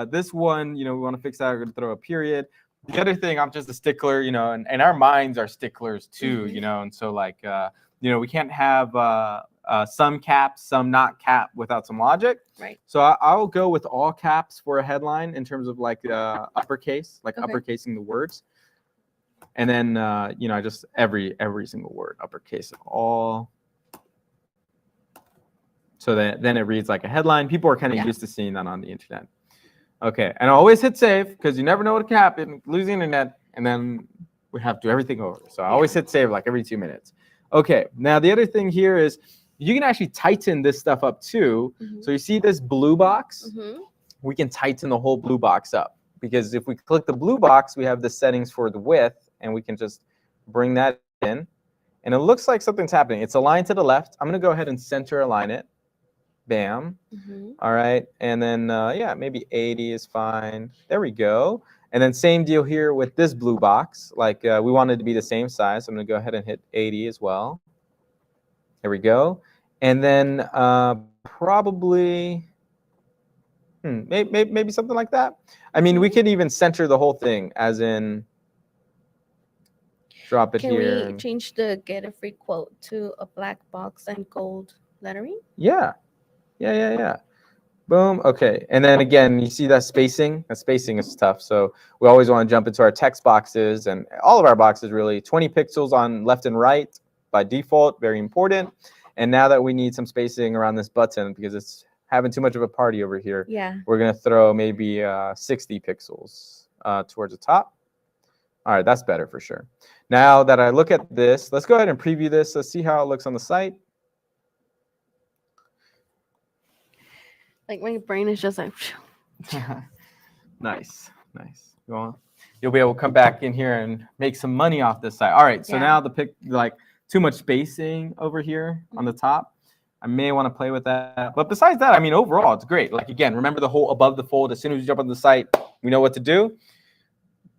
This one, we want to fix that. We're going to throw a period. The other thing, I'm just a stickler, and our minds are sticklers too, and so we can't have some caps, some not cap without some logic. Right. So I'll go with all caps for a headline in terms of uppercase, uppercasing the words. And then, just every single word, uppercase all. So then it reads like a headline. People are kind of used to seeing that on the internet. Okay. And I always hit save because you never know what can happen. Lose the internet. And then we have to do everything over. So I always hit save every 2 minutes. Okay. Now, the other thing here is you can actually tighten this stuff up too. So you see this blue box? We can tighten the whole blue box up because if we click the blue box, we have the settings for the width and we can just bring that in. And it looks like something's happening. It's aligned to the left. I'm going to go ahead and center align it. Bam. All right. And then, maybe 80 is fine. There we go. And then same deal here with this blue box. We want it to be the same size. So I'm going to go ahead and hit 80 as well. There we go. And then probably, maybe something like that. I mean, we could even center the whole thing, as in drop it here. Can we change the get a free quote to a black box and gold lettering? Yeah. Yeah. Boom. Okay. And then again, you see that spacing? That spacing is tough. So we always want to jump into our text boxes, and all of our boxes really. 20 pixels on left and right by default, very important. And now that we need some spacing around this button because it's having too much of a party over here, Yeah. we're going to throw maybe 60 pixels towards the top. All right, that's better for sure. Now that I look at this, let's go ahead and preview this. Let's see how it looks on the site. Like my brain is just like. Nice. Go on. You'll be able to come back in here and make some money off this site. All right, so now like too much spacing over here on the top. I may want to play with that. But besides that, I mean, overall, it's great. Like, again, remember the whole above the fold. As soon as you jump on the site, we know what to do.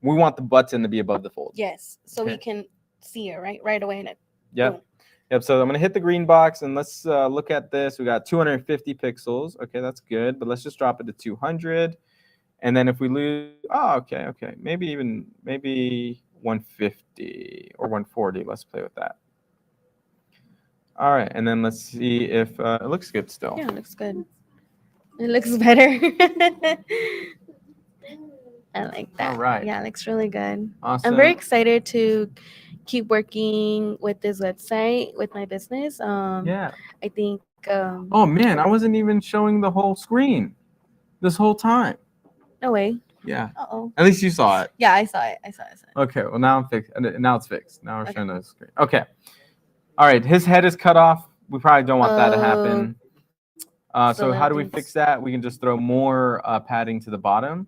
We want the button to be above the fold. Yes, so we can see it right away. And Yep. So I'm going to hit the green box, and let's look at this. We got 250 pixels. Okay, that's good. But let's just drop it to 200. And then if we lose, okay. Maybe 150 or 140. Let's play with that. All right, and then let's see if it looks good still. Yeah, it looks good. It looks better. I like that. All right. Yeah, it looks really good. Awesome. I'm very excited to keep working with this website with my business. Yeah. I think. Oh man, I wasn't even showing the whole screen this whole time. No way. Yeah. Uh-oh. At least you saw it. Yeah, I saw it. Okay. Well, now I'm fixed. Now it's fixed. Now we're showing the screen. Okay. All right. His head is cut off. We probably don't want that to happen. So how do we fix that? We can just throw more padding to the bottom.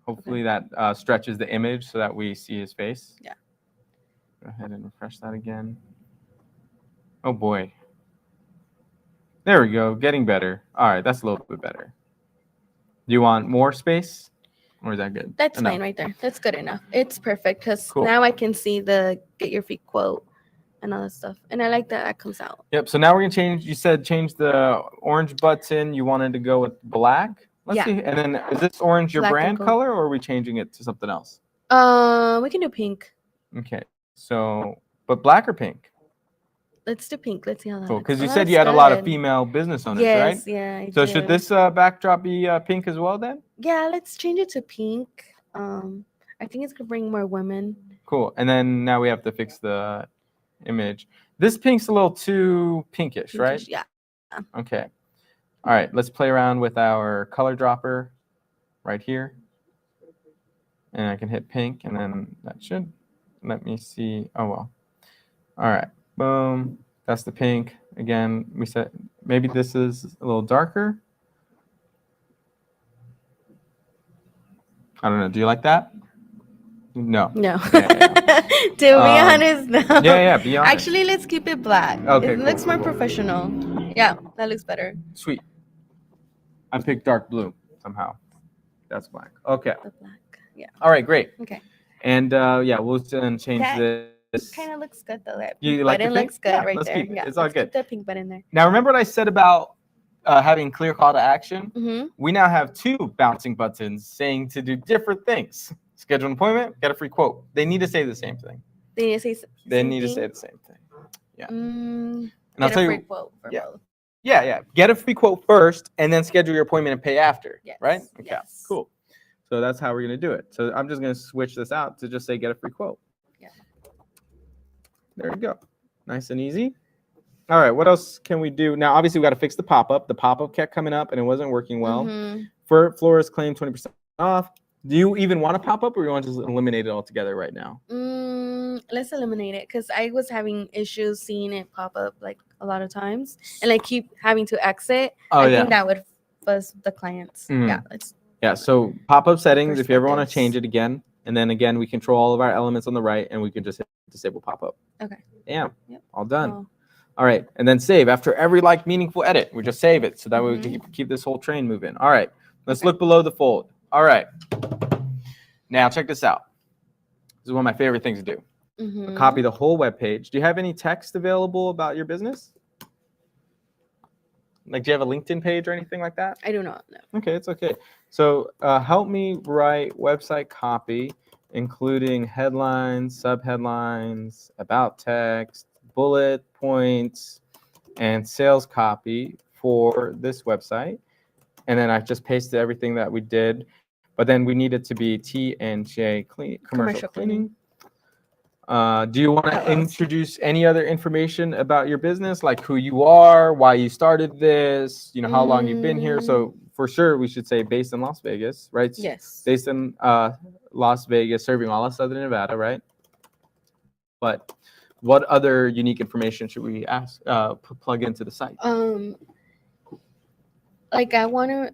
Hopefully that stretches the image so that we see his face. Yeah. Go ahead and refresh that again. Oh boy. There we go. Getting better. All right. That's a little bit better. Do you want more space? Or is that good? That's fine right there. That's good enough. It's perfect because Cool. now I can see the get your free quote and all that stuff. And I like that comes out. Yep. So now we're going to change. You said change the orange button. You wanted to go with black. Let's see. And then is this orange your Black brand and color, or are we changing it to something else? We can do pink. Okay. So, but black or pink? Let's do pink. Let's see how that Cool. looks. Because you Oh, said you that's had a lot of good. female business owners, Yes, right? yeah. I So do. should this backdrop be pink as well then? Yeah, let's change it to pink. I think it's gonna bring more women. Cool. And then now we have to fix the image. This pink's a little too pinkish, right? Pinkish, yeah. Okay. All right. Let's play around with our color dropper right here. And I can hit pink, and then that should let me see. Oh, well. All right. Boom. That's the pink. Again, we said maybe this is a little darker. I don't know. Do you like that? No. No. Yeah. To be honest, no. Yeah, be honest. Actually, let's keep it black. Okay, It cool, looks more cool. professional. Yeah, that looks better. Sweet. I picked dark blue somehow. That's black. Okay. The black. Yeah. All right, great. Okay. And yeah, we'll then change That this. Kind of looks good though. That You pink like the button pink? looks good Yeah, right let's there. keep it. Yeah, It's all let's good. keep the pink button there. Now, remember what I said about having clear call to action? Mm-hmm. We now have two bouncing buttons saying to do different things. Schedule an appointment, get a free quote. They need to say the same thing. They need to say. They need to say the same thing. Yeah. And And I'll tell free you, quote for yeah. both. Yeah. Get a free quote first, and then schedule your appointment and pay after. Yes, Right? Okay. yes. Cool. So that's how we're gonna do it. So I'm just gonna switch this out to just say get a free quote. Yeah. There you go. Nice and easy. All right. What else can we do? Now, obviously, we got to fix the pop-up. The pop-up kept coming up, and it wasn't working well. Mhm. For Flora's claim 20% off. Do you even want a pop-up, or you want to just eliminate it altogether right now? Let's eliminate it because I was having issues seeing it pop up like a lot of times, and I keep having to exit. Oh, I yeah. think that would fuzz the clients. Mhm. Yeah, let's. Yeah. So pop-up settings, if you ever want to Perspectives. change it again, and then again, we control all of our elements on the right, and we can just hit disable pop-up. Okay. Damn. Yep. All done. Oh, All right. And then save. After every meaningful edit, we just save it so that way we can keep this whole train moving. All right. Let's look below the fold. All right. Now check this out. This is one of my favorite things to do. mhm. Copy the whole web page. Do you have any text available about your business? Like, do you have a LinkedIn page or anything like that? I do not know. Okay, it's okay. So help me write website copy, including headlines, subheadlines, about text, bullet points, and sales copy for this website. And then I just pasted everything that we did, but then we need it to be T&J commercial cleaning. Do you want to introduce any other information about your business, like who you are, why you started this, how long you've been here? So for sure, we should say based in Las Vegas, right? Yes. Based in Las Vegas, serving all of Southern Nevada, right? But what other unique information should we plug into the site? Like I want to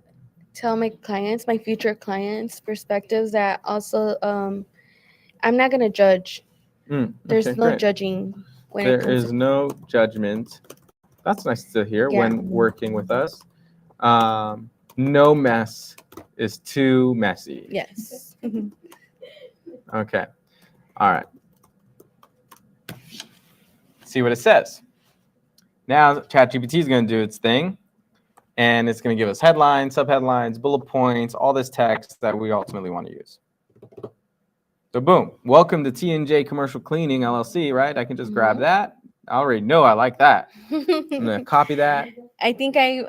tell my clients, my future clients, perspectives that also I'm not gonna judge. There's no judging when it There comes is no judgment. That's nice to hear when working with us. No mess is too messy. Yes. Okay. All right. See what it says. Now ChatGPT is going to do its thing, and it's going to give us headlines, subheadlines, bullet points, all this text that we ultimately want to use. So boom, welcome to T&J Commercial Cleaning LLC, right? I can just grab that. I already know I like that. I'm going to copy that. I think I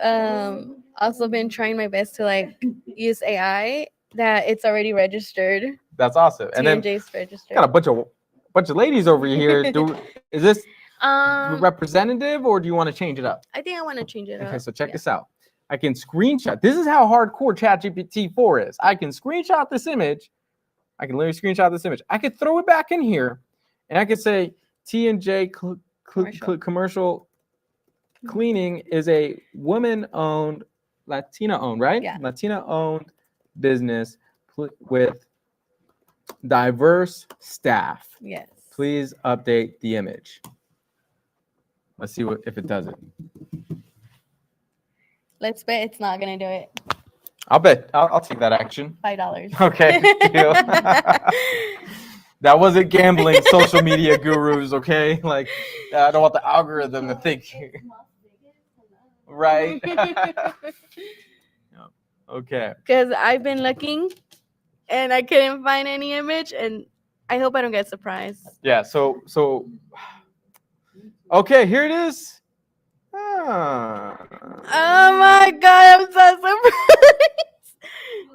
also been trying my best to like use AI that it's already registered. That's awesome. And then T&J's registered. Got a bunch of ladies over here. Is this representative, or do you want to change it up? I think I want to change it up. Okay, so check this out. I can screenshot. This is how hardcore ChatGPT 4 is. I can screenshot this image. I can literally screenshot this image. I could throw it back in here, and I could say T&J Commercial Cleaning is a woman-owned, Latina-owned, right? Yeah. Latina-owned business with diverse staff. Yes. Please update the image. Let's see if it does it. Let's bet it's not gonna do it. I'll bet. I'll take that action. $5. Okay. Deal. That wasn't gambling, social media gurus. Okay, like I don't want the algorithm to think. Right. Okay. Because I've been looking, and I couldn't find any image, and I hope I don't get surprised. Yeah. So. Okay, here it is. Ah. Oh my god, I'm so surprised.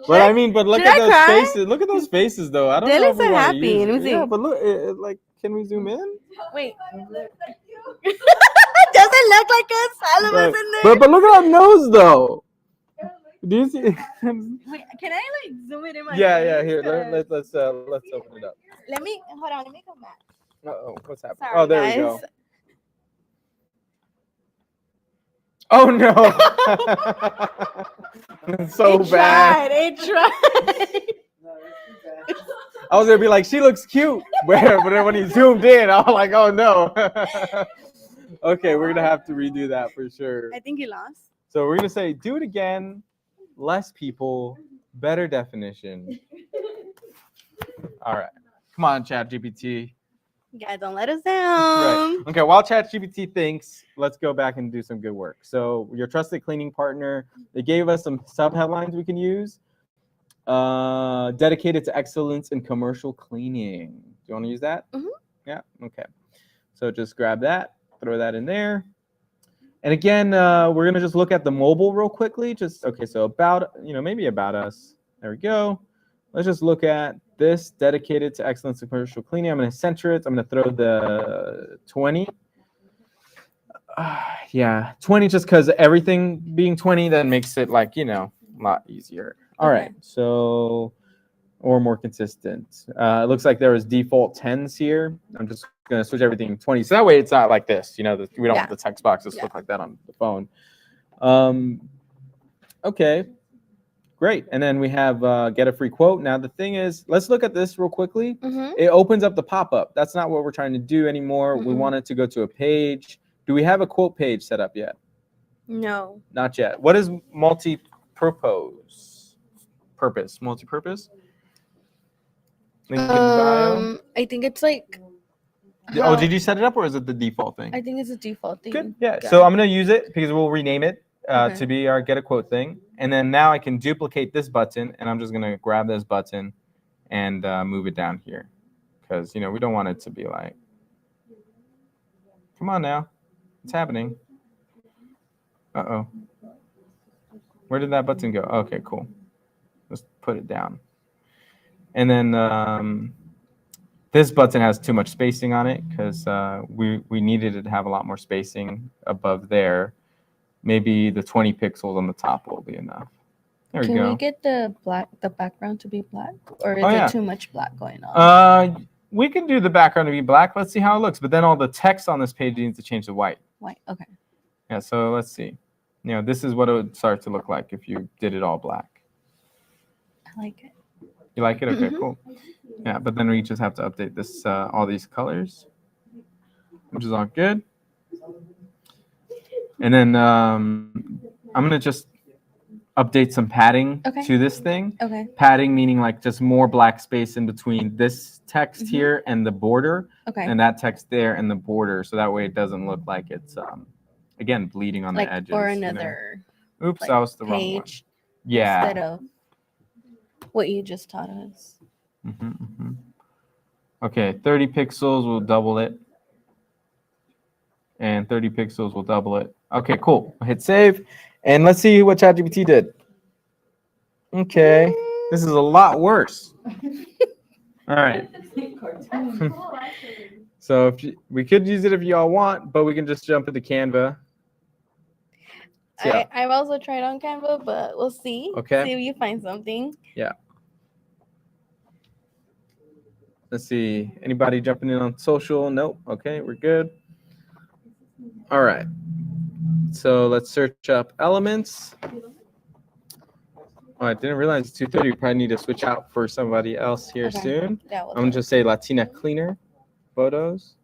But look Should at I those cry? faces. Look at those faces, though. I don't They know look if we so want to happy. use Let me it. see. Yeah, but look, can we zoom in? Wait. Doesn't look like us. All of us in there. But look at our nose, though. Do you see? Wait, can I like zoom it in my Yeah. face? Here, let's open it up. Let me come back. Uh-oh, what's happening? Sorry, Oh, there guys. we go. Oh no! So bad. It tried. I was gonna be like, she looks cute, but then when he zoomed in, I was like, oh no. Okay, we're gonna have to redo that for sure. I think he lost. So we're gonna say, do it again, less people, better definition. All right, come on, ChatGPT. Yeah, don't let us down. Right. Okay, while ChatGPT thinks, let's go back and do some good work. So your trusted cleaning partner, they gave us some sub-headlines we can use. Dedicated to excellence in commercial cleaning. Do you want to use that? Mm-hmm. Yeah, okay. So just grab that, throw that in there. And again, we're going to just look at the mobile real quickly. So about, maybe about us. There we go. Let's just look at this, dedicated to excellence in commercial cleaning. I'm going to center it. I'm going to throw the 20. 20, just because everything being 20, that makes it a lot easier. All right, so, or more consistent. It looks like there was default 10s here. I'm just going to switch everything 20. So that way it's not like this, we don't want the text boxes look like that on the phone. Okay. Great. And then we have get a free quote. Now, the thing is, let's look at this real quickly. Mm-hmm. It opens up the pop-up. That's not what we're trying to do anymore. Mm-mm. We want it to go to a page. Do we have a quote page set up yet? No. Not yet. What is multi-purpose? Multi-purpose? I think it's like. Oh, did you set it up, or is it the default thing? I think it's a default thing. Good. Yeah. So I'm going to use it because we'll rename it to be our get a quote thing. And then now I can duplicate this button, and I'm just going to grab this button and move it down here because, we don't want it to be like, come on now. It's happening. Uh-oh. Where did that button go? Okay, cool. Let's put it down. And then this button has too much spacing on it because we needed it to have a lot more spacing above there. Maybe the 20 pixels on the top will be enough. There we Can go. we get the background to be black, or is Oh, yeah. it too much black going on? We can do the background to be black. Let's see how it looks. But then all the text on this page needs to change to white. White. Okay. Yeah, so let's see. You know, this is what it would start to look like if you did it all black. I like it. You like it? Okay, Mhm. cool. Yeah, but then we just have to update this, all these colors, which is all good. And then I'm gonna just update some padding Okay. to this thing. Okay. Padding meaning like just more black space in between this text Mhm. here and the border, Okay. and that text there and the border, so that way it doesn't look like it's again bleeding on Like the edges. or you know? another Oops, like, that was the wrong one. page Yeah. instead of what you just taught us. Okay, 30 pixels will double it. And 30 pixels will double it. Okay, cool. Hit save. And let's see what ChatGPT did. Okay, this is a lot worse. All right. So we could use it if y'all want, but we can just jump into Canva. Yeah. I've also tried on Canva, but we'll see. Okay. See if you find something. Yeah. Let's see. Anybody jumping in on social? Nope. Okay, we're good. All right. So let's search up elements. Oh, I didn't realize it's 2:30. We probably need to switch out for somebody else here Okay. soon. That I'm gonna just say Latina cleaner photos.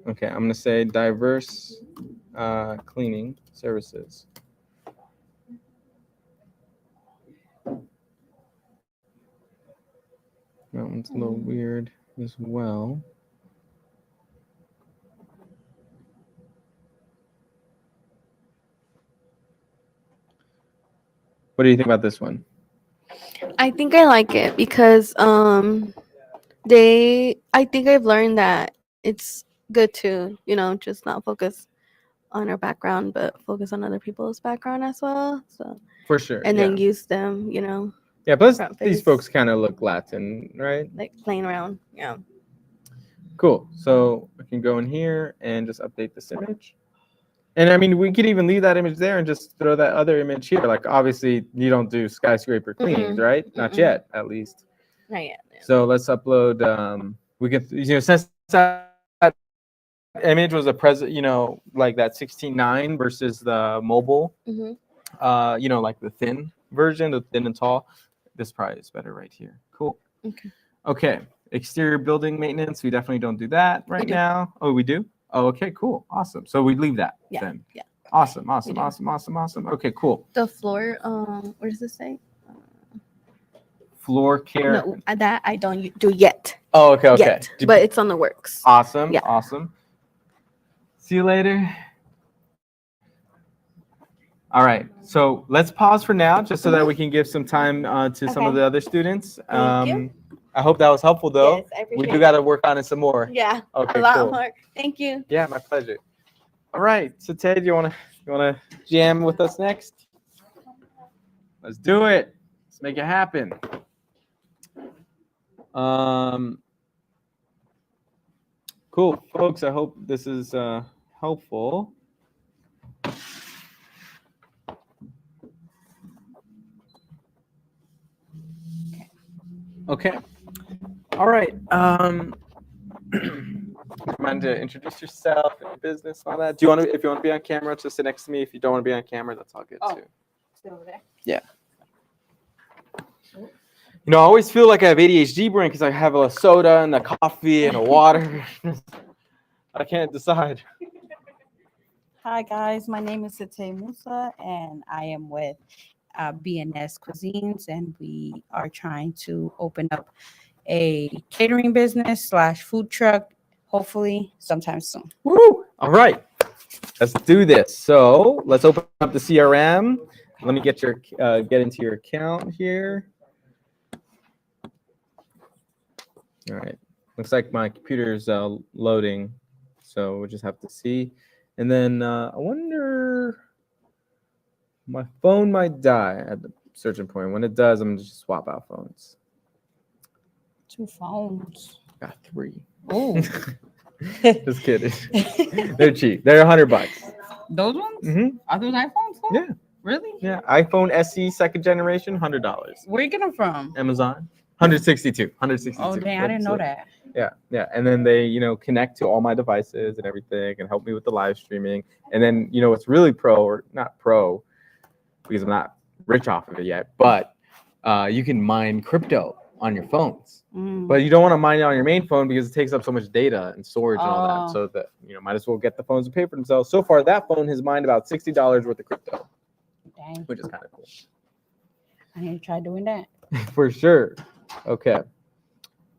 Okay, I'm gonna say diverse cleaning services. That one's a little weird as well. What do you think about this one? I think I like it because I think I've learned that it's good to, just not focus on our background, but focus on other people's background as well. So For sure. and yeah. then use them, Yeah, plus front these face. folks kind of look Latin, right? like playing around. Yeah. Cool. So I can go in here and just update this image. And I mean, we could even leave that image there and just throw that other image here. Like, obviously, you don't do skyscraper cleanings, right? Not yet, at least. Not yet. Yeah. So let's upload. We could, since that image was like that 16:9 versus the mobile, like the thin version, the thin and tall. This probably is better right here. Cool. Okay. Exterior building maintenance. We definitely don't do that right now. Oh, we do? Oh, okay, cool. Awesome. So we leave that then. Yeah. Awesome. do. Awesome. Okay, cool. The floor, what does it say? Floor care. No, that I don't do yet. Oh, okay. Yet, but it's on the works. Awesome. Yeah. Awesome. See you later. All right. So let's pause for now, just so that we can give some time to some of the other students. Thank you. I hope that was helpful, though. Yes, I We appreciate do got to work on it some more. Yeah. Okay, A lot cool. more. Thank you. Yeah, my pleasure. All right. So Ted, you wanna jam with us next? Let's do it. Let's make it happen. Cool, folks. I hope this is helpful. Okay. All right. Mind to introduce yourself and your business, all that. If you want to be on camera, just sit next to me. If you don't want to be on camera, that's all good too. Still over there? Yeah. I always feel like I have ADHD brain because I have a soda and a coffee and a water. I can't decide. Hi guys, my name is Musa and I am with BNS Cuisines, and we are trying to open up a catering business / food truck, hopefully sometime soon. Woo! All right, let's do this. So let's open up the CRM. Let me get into your account here. All right, looks like my computer's loading, so we'll just have to see. And then I wonder, My phone might die at the certain point. When it does, I'm gonna just swap out phones. 2 phones. Got 3. Oh, Just kidding. They're cheap. They're $100. those ones? Mm-hmm. Are those iPhones? Too? Yeah. Really? Yeah. iPhone SE second generation, $100. Where you get them from? Amazon, 162. Oh, dang, I didn't know that. Yeah, yeah. And then they, connect to all my devices and everything and help me with the live streaming. And then, it's really pro, or not pro, because I'm not rich off of it yet, but you can mine crypto on your phones. But you don't want to mine it on your main phone because it takes up so much data and storage and all that. So that, might as well get the phones to pay for themselves. So far, that phone has mined about $60 worth of crypto. Dang. Which is kind of cool. I need to try doing that. For sure. Okay.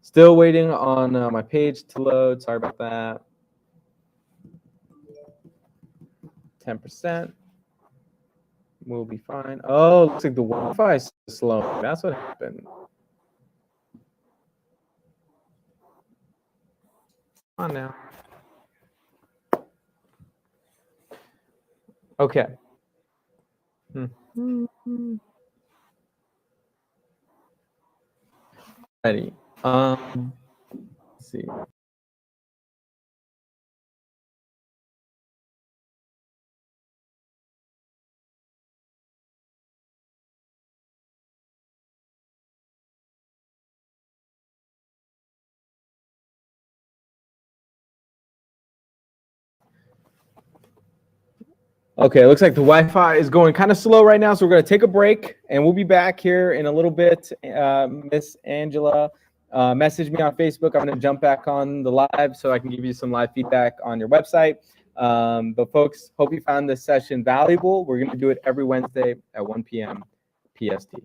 Still waiting on my page to load. Sorry about that. 10%. We'll be fine. Oh, looks like the Wi-Fi is slow. That's what happened. Come on now. Okay. Ready. Let's see. Okay, it looks like the Wi-Fi is going kind of slow right now, so we're going to take a break, and we'll be back here in a little bit. Miss Angela, message me on Facebook. I'm going to jump back on the live so I can give you some live feedback on your website. But folks, hope you found this session valuable. We're going to do it every Wednesday at 1 p.m. PST.